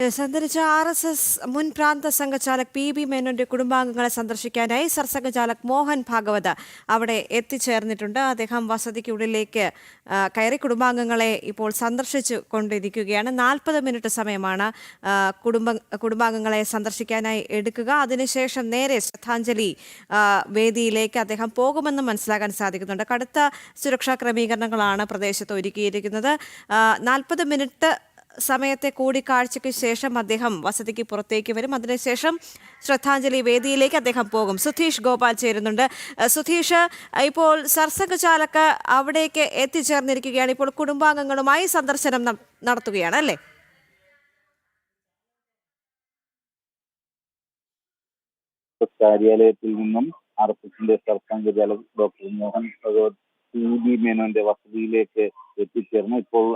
സന്ദർശിച്ച RSS മുൻ പ്രാന്ത സംഘചാലക് PB മേനോന്റെ കുടുംബാംഗങ്ങളെ സന്ദർശിക്കാനായി സർസംഘചാലക് മോഹൻ ഭാഗവത് അവിടെ എത്തിച്ചേർന്നിട്ടുണ്ട്. അദ്ദേഹം വസതിക്കുള്ളിലേക്ക് കയറി കുടുംബാംഗങ്ങളെ ഇപ്പോൾ സന്ദർശിച്ചു കൊണ്ടിരിക്കുകയാണ്. 40 മിനിറ്റ് സമയമാണ് കുടുംബാംഗങ്ങളെ സന്ദർശിക്കാനായി എടുക്കുക. അതിനുശേഷം നേരെ ശ്രദ്ധാഞ്ജലി വേദിയിലേക്ക് അദ്ദേഹം പോകുമെന്ന് മനസ്സിലാക്കാൻ സാധിക്കുന്നുണ്ട്. കടുത്ത സുരക്ഷാ ക്രമീകരണങ്ങളാണ് പ്രദേശത്ത് ഒരുക്കിയിരിക്കുന്നത്. 40 മിനിറ്റ് സമയത്തെ കൂടിക്കാഴ്ചയ്ക്ക് ശേഷം അദ്ദേഹം വസതിക്ക് പുറത്തേക്ക് വരും. അതിനുശേഷം ശ്രദ്ധാഞ്ജലി വേദിയിലേക്ക് അദ്ദേഹം പോകും. സുധീഷ് ഗോപാൽ ചേരുന്നുണ്ട്. സുധീഷ്, ഇപ്പോൾ സർസംഘചാലക് അവിടേക്ക് എത്തിച്ചേർന്നിരിക്കുകയാണ്. ഇപ്പോൾ കുടുംബാംഗങ്ങളുമായി സന്ദർശനം നടത്തുകയാണ് അല്ലേ? കാര്യാലയത്തിൽ നിന്നും RSSന്റെ സർസംഘചാലക് ഡോക്ടർ മോഹൻ ഭഗവത് PB മേനോന്റെ വസതിയിലേക്ക് എത്തിച്ചേർന്നു. ഇപ്പോൾ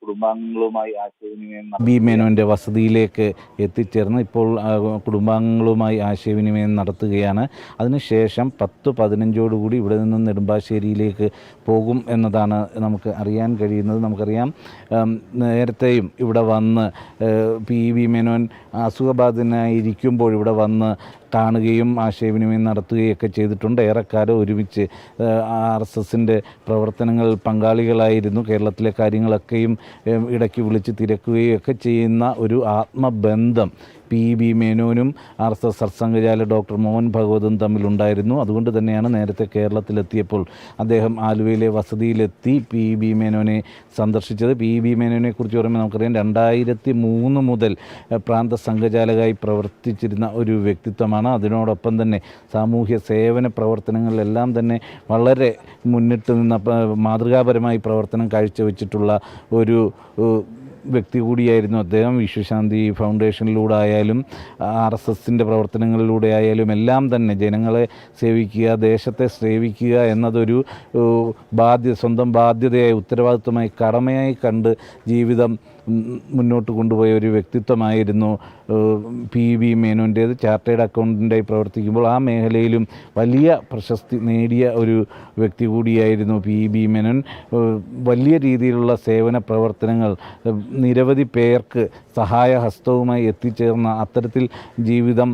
കുടുംബാംഗങ്ങളുമായി ആശയവിനിമയം നടത്തുകയാണ്. അതിനുശേഷം 10-15 ഇവിടെ നിന്നും നെടുമ്പാശ്ശേരിയിലേക്ക് പോകും എന്നതാണ് നമുക്ക് അറിയാൻ കഴിയുന്നത്. നമുക്കറിയാം, നേരത്തെയും ഇവിടെ വന്ന് PB മേനോൻ അസുഖബാധിതനായിരിക്കുമ്പോൾ ഇവിടെ വന്ന് കാണുകയും ആശയവിനിമയം നടത്തുകയൊക്കെ ചെയ്തിട്ടുണ്ട്. ഏറെക്കാലം ഒരുമിച്ച് RSSന്റെ പ്രവർത്തനങ്ങൾ പങ്കാളികളായിരുന്നു. കേരളത്തിലെ കാര്യങ്ങളൊക്കെയും ഇടയ്ക്ക് വിളിച്ച് തിരക്കുകയും ഒക്കെ ചെയ്യുന്ന ഒരു ആത്മബന്ധം PB മേനോനും RSS സർസംഘചാലക് ഡോക്ടർ മോഹൻ ഭഗവതും തമ്മിലുണ്ടായിരുന്നു. അതുകൊണ്ട് തന്നെയാണ് നേരത്തെ കേരളത്തിലെത്തിയപ്പോൾ അദ്ദേഹം ആലുവയിലെ വസതിയിലെത്തി PB മേനോനെ സന്ദർശിച്ചത്. PB മേനോനെ കുറിച്ച് പറയുമ്പോൾ നമുക്കറിയാം, 2003 മുതൽ പ്രാന്ത സംഘചാലകമായി പ്രവർത്തിച്ചിരുന്ന ഒരു വ്യക്തിത്വമാണ്. അതിനോടൊപ്പം തന്നെ സാമൂഹ്യ സേവന പ്രവർത്തനങ്ങളിലെല്ലാം തന്നെ വളരെ മുന്നിട്ട് നിന്ന മാതൃകാപരമായി പ്രവർത്തനം കാഴ്ചവെച്ചിട്ടുള്ള ഒരു വ്യക്തി കൂടിയായിരുന്നു അദ്ദേഹം. വിശ്വശാന്തി ഫൗണ്ടേഷനിലൂടെ ആയാലും RSSന്റെ പ്രവർത്തനങ്ങളിലൂടെ ആയാലും എല്ലാം തന്നെ ജനങ്ങളെ സേവിക്കുക, ദേശത്തെ സേവിക്കുക എന്നതൊരു സ്വന്തം ബാധ്യതയായി, ഉത്തരവാദിത്വമായി, കടമയായി കണ്ട് ജീവിതം മുന്നോട്ട് കൊണ്ടുപോയ ഒരു വ്യക്തിത്വമായിരുന്നു PB മേനോൻ്റേത്. ചാർട്ടേഡ് അക്കൗണ്ടൻ്റായി പ്രവർത്തിക്കുമ്പോൾ ആ മേഖലയിലും വലിയ പ്രശസ്തി നേടിയ ഒരു വ്യക്തി കൂടിയായിരുന്നു PB മേനോൻ. വലിയ രീതിയിലുള്ള സേവന പ്രവർത്തനങ്ങൾ, നിരവധി പേർക്ക് സഹായഹസ്തവുമായി എത്തിച്ചേർന്ന അത്തരത്തിൽ ജീവിതം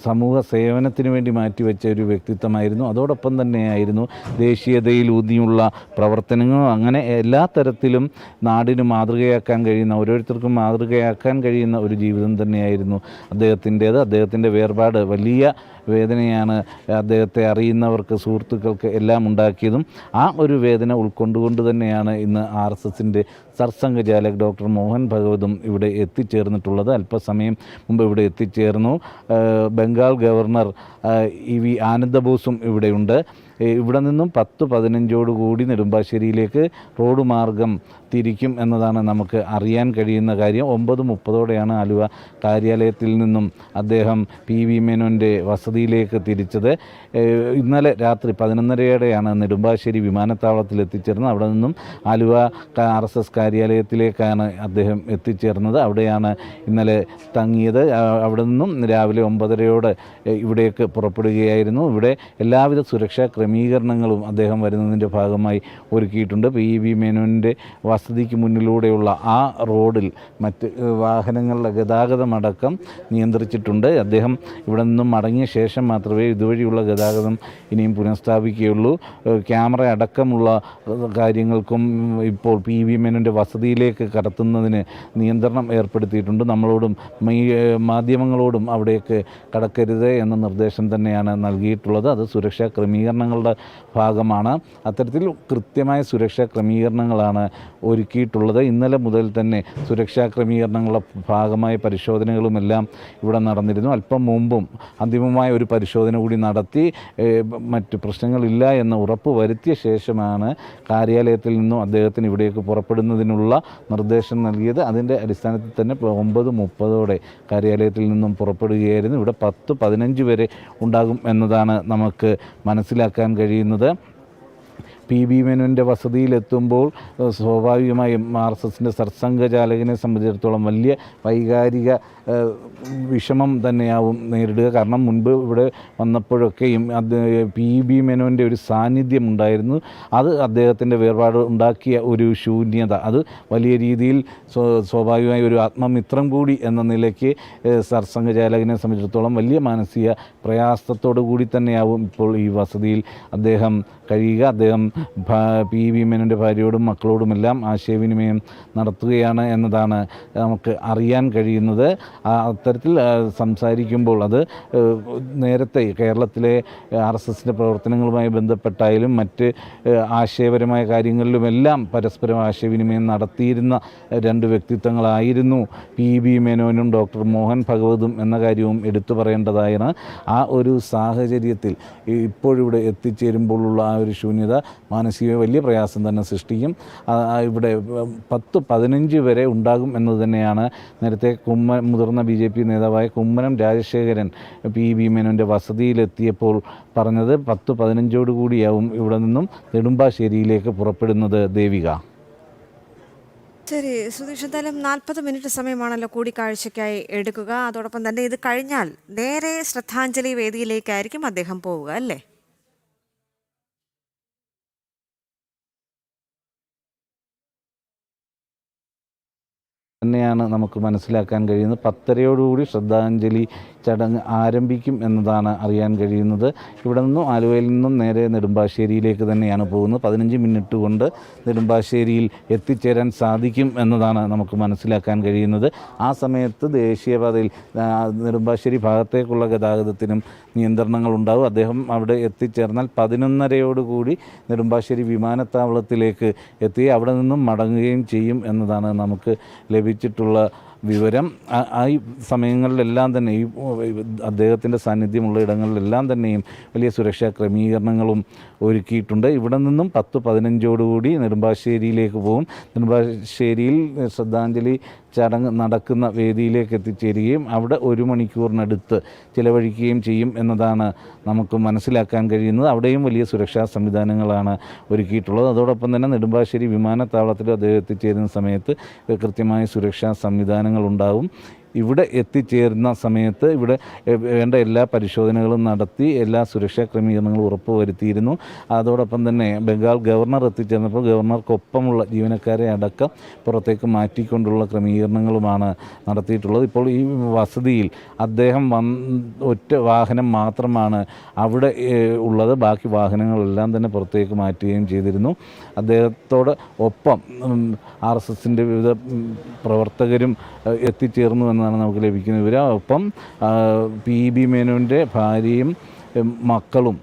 സമൂഹ സേവനത്തിന് വേണ്ടി മാറ്റിവെച്ച ഒരു വ്യക്തിത്വമായിരുന്നു. അതോടൊപ്പം തന്നെയായിരുന്നു ദേശീയതയിൽ ഊന്നിയുള്ള പ്രവർത്തനങ്ങളും. അങ്ങനെ എല്ലാ തരത്തിലും നാടിന് മാതൃകയാക്കാൻ കഴിയുന്ന, ഓരോരുത്തർക്കും മാതൃകയാക്കാൻ കഴിയുന്ന ഒരു ജീവിതം തന്നെയായിരുന്നു അദ്ദേഹത്തിൻ്റേത്. അദ്ദേഹത്തിൻ്റെ വേർപാട് വലിയ വേദനയാണ് അദ്ദേഹത്തെ അറിയുന്നവർക്ക്, സുഹൃത്തുക്കൾക്ക് എല്ലാം ഉണ്ടാക്കിയതും. ആ ഒരു വേദന ഉൾക്കൊണ്ടുകൊണ്ട് തന്നെയാണ് ഇന്ന് RSSന്റെ സർസംഘചാലക് ഡോക്ടർ മോഹൻ ഭഗവതും ഇവിടെ എത്തിച്ചേർന്നിട്ടുള്ളത്. അല്പസമയം മുമ്പ് ഇവിടെ എത്തിച്ചേർന്നു. ബംഗാൾ ഗവർണർ EV ആനന്ദബോസും ഇവിടെയുണ്ട്. ഇവിടെ നിന്നും 10-15 നെടുമ്പാശ്ശേരിയിലേക്ക് റോഡ് മാർഗം തിരിക്കും എന്നതാണ് നമുക്ക് അറിയാൻ കഴിയുന്ന കാര്യം. 9:30 ആലുവ കാര്യാലയത്തിൽ നിന്നും അദ്ദേഹം PB മേനോൻ്റെ വസതിയിലേക്ക് തിരിച്ചത്. ഇന്നലെ രാത്രി 11:30 നെടുമ്പാശ്ശേരി വിമാനത്താവളത്തിൽ എത്തിച്ചേർന്നത്. അവിടെ നിന്നും ആലുവ RSS കാര്യാലയത്തിലേക്കാണ് അദ്ദേഹം എത്തിച്ചേർന്നത്. അവിടെയാണ് ഇന്നലെ തങ്ങിയത്. അവിടെ നിന്നും രാവിലെ 9:30 ഇവിടേക്ക് പുറപ്പെടുകയായിരുന്നു. ഇവിടെ എല്ലാവിധ സുരക്ഷാ ക്രമീകരണങ്ങളും അദ്ദേഹം വരുന്നതിൻ്റെ ഭാഗമായി ഒരുക്കിയിട്ടുണ്ട്. PB മേനോൻ്റെ വസതിക്ക് മുന്നിലൂടെയുള്ള ആ റോഡിൽ മറ്റ് വാഹനങ്ങളുടെ ഗതാഗതമടക്കം നിയന്ത്രിച്ചിട്ടുണ്ട്. അദ്ദേഹം ഇവിടെ നിന്നും മടങ്ങിയ ശേഷം മാത്രമേ ഇതുവഴിയുള്ള ഗതാഗതം ഇനിയും പുനഃസ്ഥാപിക്കുകയുള്ളൂ. ക്യാമറ അടക്കമുള്ള കാര്യങ്ങൾക്കും ഇപ്പോൾ PB മേനോൻ്റെ വസതിയിലേക്ക് കടത്തുന്നതിന് നിയന്ത്രണം ഏർപ്പെടുത്തിയിട്ടുണ്ട്. നമ്മളോടും മാധ്യമങ്ങളോടും അവിടേക്ക് കടക്കരുത് എന്ന നിർദ്ദേശം തന്നെയാണ് നൽകിയിട്ടുള്ളത്. അത് സുരക്ഷാ ക്രമീകരണങ്ങളുടെ ഭാഗമാണ്. അത്തരത്തിൽ കൃത്യമായ സുരക്ഷാ ക്രമീകരണങ്ങളാണ് ഒരുക്കിയിട്ടുള്ളത്. ഇന്നലെ മുതൽ തന്നെ സുരക്ഷാ ക്രമീകരണങ്ങളുടെ ഭാഗമായ പരിശോധനകളുമെല്ലാം ഇവിടെ നടന്നിരുന്നു. അല്പം മുമ്പും അന്തിമമായ ഒരു പരിശോധന കൂടി നടത്തി മറ്റ് പ്രശ്നങ്ങളില്ല എന്ന് ഉറപ്പ് വരുത്തിയ ശേഷമാണ് കാര്യാലയത്തിൽ നിന്നും അദ്ദേഹത്തിന് ഇവിടേക്ക് പുറപ്പെടുന്നതിനുള്ള നിർദ്ദേശം നൽകിയത്. അതിൻ്റെ അടിസ്ഥാനത്തിൽ തന്നെ 9:30 കാര്യാലയത്തിൽ നിന്നും പുറപ്പെടുകയായിരുന്നു. ഇവിടെ 10-15 വരെ ഉണ്ടാകും എന്നതാണ് നമുക്ക് മനസ്സിലാക്കാൻ കഴിയുന്നത്. PB മേനോൻ്റെ വസതിയിലെത്തുമ്പോൾ സ്വാഭാവികമായും RSSൻ്റെ സർസംഘചാലകനെ സംബന്ധിച്ചിടത്തോളം വലിയ വൈകാരിക വിഷമം തന്നെയാവും നേരിടുക. കാരണം മുൻപ് ഇവിടെ വന്നപ്പോഴൊക്കെയും PB മേനോൻ്റെ ഒരു സാന്നിധ്യം ഉണ്ടായിരുന്നു. അത് അദ്ദേഹത്തിൻ്റെ വേർപാട് ഉണ്ടാക്കിയ ഒരു ശൂന്യത, അത് വലിയ രീതിയിൽ സ്വാഭാവികമായി ഒരു ആത്മമിത്രം കൂടി എന്ന നിലയ്ക്ക് സർസംഘചാലകനെ സംബന്ധിച്ചിടത്തോളം വലിയ മാനസിക പ്രയാസത്തോടു കൂടി തന്നെയാവും ഇപ്പോൾ ഈ വസതിയിൽ അദ്ദേഹം കഴിയുക. അദ്ദേഹം PB മേനോൻ്റെ ഭാര്യയോടും മക്കളോടുമെല്ലാം ആശയവിനിമയം നടത്തുകയാണ് എന്നതാണ് നമുക്ക് അറിയാൻ കഴിയുന്നത്. അത്തരത്തിൽ സംസാരിക്കുമ്പോൾ അത് നേരത്തെ കേരളത്തിലെ RSSൻ്റെ പ്രവർത്തനങ്ങളുമായി ബന്ധപ്പെട്ടായാലും മറ്റ് ആശയപരമായ കാര്യങ്ങളിലുമെല്ലാം പരസ്പരം ആശയവിനിമയം നടത്തിയിരുന്ന രണ്ട് വ്യക്തിത്വങ്ങളായിരുന്നു PB മേനോനും ഡോക്ടർ മോഹൻ ഭഗവതും എന്ന കാര്യവും എടുത്തു പറയേണ്ടതായാണ്. ആ ഒരു സാഹചര്യത്തിൽ ഇപ്പോഴിവിടെ എത്തിച്ചേരുമ്പോഴുള്ള ആ ഒരു ശൂന്യത മാനസിക വലിയ പ്രയാസം തന്നെ സൃഷ്ടിക്കും. ഇവിടെ 10-15 വരെ ഉണ്ടാകും എന്നത് തന്നെയാണ് നേരത്തെ മുതിർന്ന BJP നേതാവായ കുമ്മനം രാജശേഖരൻ PB മേനോൻ്റെ വസതിയിലെത്തിയപ്പോൾ പറഞ്ഞത്. 10-15 കൂടിയാവും ഇവിടെ നിന്നും നെടുമ്പാശ്ശേരിയിലേക്ക് പുറപ്പെടുന്നത്. ദേവിക. ശരി സുധീഷ്, എന്തായാലും 40 മിനിറ്റ് സമയമാണല്ലോ കൂടിക്കാഴ്ചയ്ക്കായി എടുക്കുക. അതോടൊപ്പം തന്നെ ഇത് കഴിഞ്ഞാൽ നേരെ ശ്രദ്ധാഞ്ജലി വേദിയിലേക്കായിരിക്കും അദ്ദേഹം പോവുക, അല്ലേ? തന്നെയാണ് നമുക്ക് മനസ്സിലാക്കാൻ കഴിയുന്നത്. 10:30 ശ്രദ്ധാഞ്ജലി ചടങ്ങ് ആരംഭിക്കും എന്നതാണ് അറിയാൻ കഴിയുന്നത്. ഇവിടെ നിന്നും ആലുവയിൽ നിന്നും നേരെ നെടുമ്പാശ്ശേരിയിലേക്ക് തന്നെയാണ് പോകുന്നത്. 15 മിനിറ്റ് കൊണ്ട് നെടുമ്പാശ്ശേരിയിൽ എത്തിച്ചേരാൻ സാധിക്കും എന്നതാണ് നമുക്ക് മനസ്സിലാക്കാൻ കഴിയുന്നത്. ആ സമയത്ത് ദേശീയപാതയിൽ നെടുമ്പാശ്ശേരി ഭാഗത്തേക്കുള്ള ഗതാഗതത്തിനും നിയന്ത്രണങ്ങളുണ്ടാവും. അദ്ദേഹം അവിടെ എത്തിച്ചേർന്നാൽ 11:30 നെടുമ്പാശ്ശേരി വിമാനത്താവളത്തിലേക്ക് എത്തി അവിടെ നിന്നും മടങ്ങുകയും ചെയ്യും എന്നതാണ് നമുക്ക് ലഭിച്ചിട്ടുള്ള വിവരം. ഈ സമയങ്ങളിലെല്ലാം തന്നെ ഈ അദ്ദേഹത്തിൻ്റെ സാന്നിധ്യമുള്ള ഇടങ്ങളിലെല്ലാം തന്നെയും വലിയ സുരക്ഷാ ക്രമീകരണങ്ങളും ഒരുക്കിയിട്ടുണ്ട്. ഇവിടെ നിന്നും 10-15 നെടുമ്പാശ്ശേരിയിലേക്ക് പോകും. നെടുമ്പാശ്ശേരിയിൽ ശ്രദ്ധാഞ്ജലി ചടങ്ങ് നടക്കുന്ന വേദിയിലേക്ക് എത്തിച്ചേരുകയും അവിടെ 1 മണിക്കൂറിനടുത്ത് ചിലവഴിക്കുകയും ചെയ്യും എന്നതാണ് നമുക്ക് മനസ്സിലാക്കാൻ കഴിയുന്നത്. അവിടെയും വലിയ സുരക്ഷാ സംവിധാനങ്ങളാണ് ഒരുക്കിയിട്ടുള്ളത്. അതോടൊപ്പം തന്നെ നെടുമ്പാശ്ശേരി വിമാനത്താവളത്തിൽ അദ്ദേഹം എത്തിച്ചേരുന്ന സമയത്ത് കൃത്യമായ സുരക്ഷാ സംവിധാനങ്ങളുണ്ടാവും. ഇവിടെ എത്തിച്ചേരുന്ന സമയത്ത് ഇവിടെ വേണ്ട എല്ലാ പരിശോധനകളും നടത്തി എല്ലാ സുരക്ഷാ ക്രമീകരണങ്ങളും ഉറപ്പുവരുത്തിയിരുന്നു. അതോടൊപ്പം തന്നെ ബംഗാൾ ഗവർണർ എത്തിച്ചേർന്നപ്പോൾ ഗവർണർക്കൊപ്പമുള്ള ജീവനക്കാരെ അടക്കം പുറത്തേക്ക് മാറ്റിക്കൊണ്ടുള്ള ക്രമീകരണങ്ങളുമാണ് നടത്തിയിട്ടുള്ളത്. ഇപ്പോൾ ഈ വസതിയിൽ അദ്ദേഹം ഒറ്റ വാഹനം മാത്രമാണ് അവിടെ ഉള്ളത്. ബാക്കി വാഹനങ്ങളെല്ലാം തന്നെ പുറത്തേക്ക് മാറ്റുകയും ചെയ്തിരുന്നു. അദ്ദേഹത്തോട് ഒപ്പം RSSൻ്റെ വിവിധ പ്രവർത്തകരും എത്തിച്ചേർന്നു എന്നാണ് നമുക്ക് ലഭിക്കുന്ന വിവരം. ഒപ്പം PB മേനോൻ്റെ ഭാര്യയും മക്കളും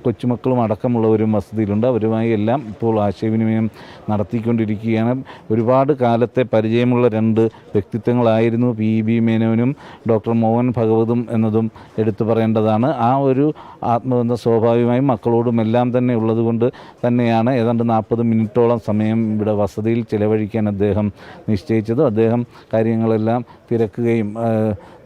കൊച്ചുമക്കളും അടക്കമുള്ളവരും വസതിയിലുണ്ട്. അവരുമായി എല്ലാം ഇപ്പോൾ ആശയവിനിമയം നടത്തിക്കൊണ്ടിരിക്കുകയാണ്. ഒരുപാട് കാലത്തെ പരിചയമുള്ള രണ്ട് വ്യക്തിത്വങ്ങളായിരുന്നു PB മേനോനും ഡോക്ടർ മോഹൻ ഭഗവതും എന്നതും എടുത്തു പറയേണ്ടതാണ്. ആ ഒരു ആത്മബന്ധം സ്വാഭാവികമായും മക്കളോടും എല്ലാം തന്നെ ഉള്ളതുകൊണ്ട് തന്നെയാണ് ഏതാണ്ട് 40 മിനിറ്റോളം സമയം ഇവിടെ വസതിയിൽ ചിലവഴിക്കാൻ അദ്ദേഹം നിശ്ചയിച്ചത്. അദ്ദേഹം കാര്യങ്ങളെല്ലാം തിരക്കുകയും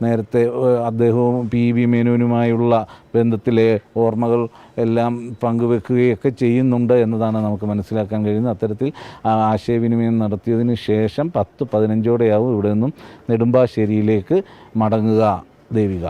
നേരത്തെ അദ്ദേഹവും PB മേനോനുമായുള്ള ബന്ധത്തിലെ ഓർമ്മകൾ എല്ലാം പങ്കുവെക്കുകയൊക്കെ ചെയ്യുന്നുണ്ട് എന്നതാണ് നമുക്ക് മനസ്സിലാക്കാൻ കഴിയുന്നത്. അത്തരത്തിൽ ആശയവിനിമയം നടത്തിയതിന് ശേഷം 10-15 ഇവിടെ നിന്നും നെടുമ്പാശ്ശേരിയിലേക്ക് മടങ്ങുക. ദേവിക.